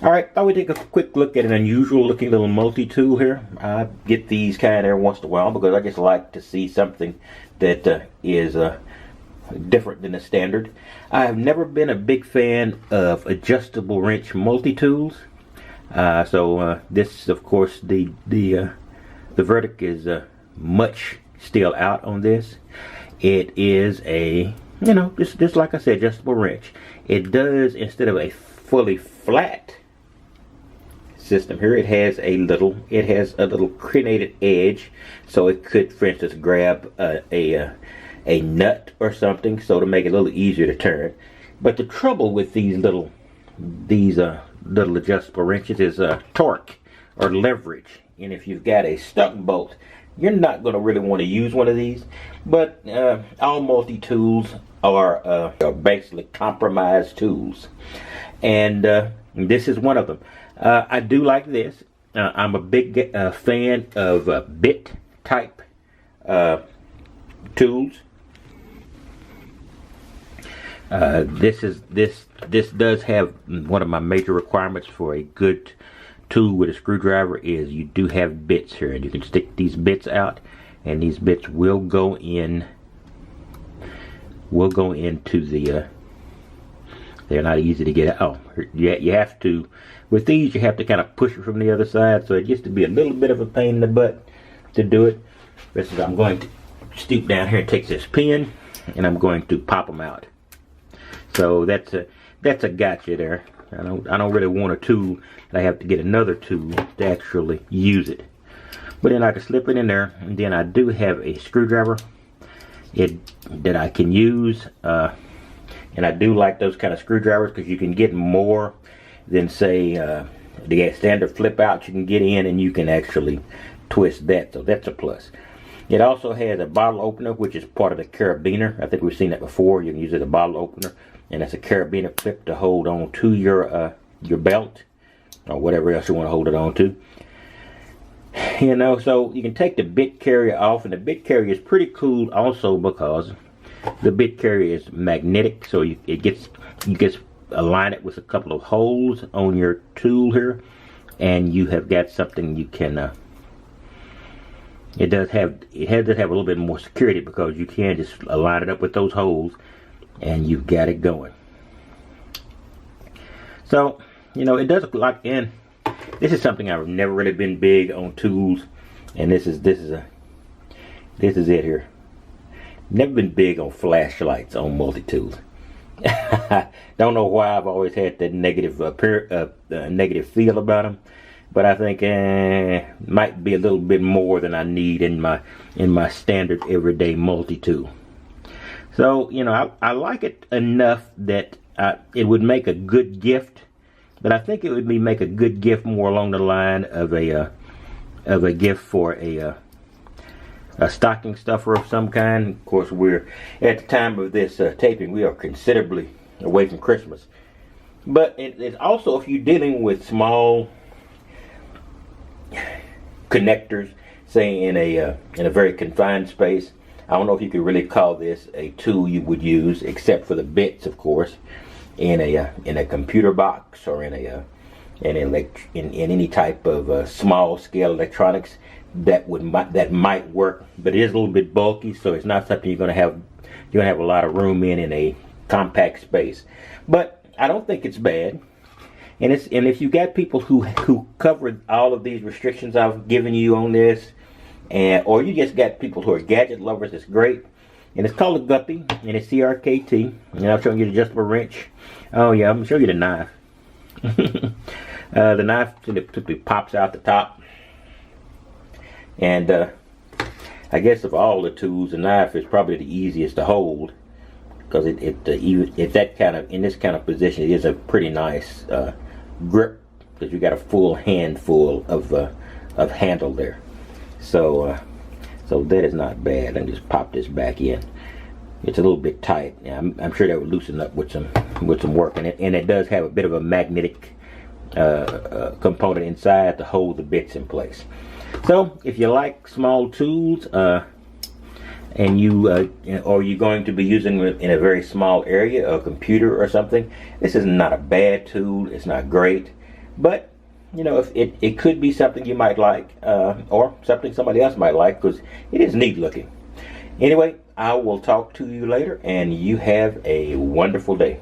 Alright, thought we'd take a quick look at an unusual looking little multi-tool here. I get these kind of every once in a while because I just like to see something that is different than the standard. I have never been a big fan of adjustable wrench multi-tools. So this, of course, the verdict is much still out on this. It is a, just like I said, adjustable wrench. It does, instead of a fully flat system here, it has a little crenated edge, so it could, for instance, grab a nut or something, so to make it a little easier to turn. But the trouble with these little adjustable wrenches is torque or leverage. And if you've got a stuck bolt, you're not going to really want to use one of these. But all multi-tools are basically compromised tools, and this is one of them. I do like this. I'm a big fan of bit type tools. This does have one of my major requirements for a good tool with a screwdriver is you do have bits here, and you can stick these bits out, and these bits will go into the they're not easy to get out. You have to, with these, you have to kind of push it from the other side, so it gets to be a little bit of a pain in the butt to do it. This is, I'm going to stoop down here and take this pin, and I'm going to pop them out. So that's a gotcha there. I don't really want a tool that I have to get another tool to actually use it. But then I can slip it in there, and then I do have a screwdriver that I can use. And I do like those kind of screwdrivers because you can get more than, say, the standard flip out. You can get in and you can actually twist that, so that's a plus. It also has a bottle opener, which is part of the carabiner. I think we've seen that before. You can use it as a bottle opener, and it's a carabiner clip to hold on to your belt or whatever else you want to hold it on to. So you can take the bit carrier off, and the bit carrier is pretty cool also because the bit carrier is magnetic, so you just align it with a couple of holes on your tool here, and you have got something you can. It has to have a little bit more security because you can just align it up with those holes, and you've got it going. So it does look like, and this is something I've never really been big on tools, and this is it here. Never been big on flashlights on multi-tools. Don't know why. I've always had that negative feel about them, but I think might be a little bit more than I need in my standard everyday multi-tool. So I like it enough that it would make a good gift, but I think it would make a good gift more along the line of a gift for a stocking stuffer of some kind. Of course, we're at the time of this taping, we are considerably away from Christmas. But it's also, if you're dealing with small connectors, say in a very confined space, I don't know if you could really call this a tool you would use, except for the bits, of course, in a computer box or in any type of small scale electronics. That might work, but it is a little bit bulky, so it's not something you're gonna have a lot of room in a compact space. But I don't think it's bad, and if you got people who covered all of these restrictions I've given you on this, or you just got people who are gadget lovers, it's great. And it's called a Guppie, and it's CRKT. And I'm showing you the adjustable wrench. Oh yeah, I'm gonna show you the knife. The knife simply pops out the top. And I guess of all the tools, the knife is probably the easiest to hold because it's that kind of, in this kind of position, it is a pretty nice grip because you got a full handful of handle there. So that is not bad. Let me just pop this back in. It's a little bit tight. I'm sure that would loosen up with some work in it, and it does have a bit of a magnetic component inside to hold the bits in place. So if you like small tools and or you're going to be using it in a very small area, a computer or something, this is not a bad tool. It's not great, But you know, if it could be something you might like, or something somebody else might like, because it is neat looking. Anyway, I will talk to you later, and you have a wonderful day.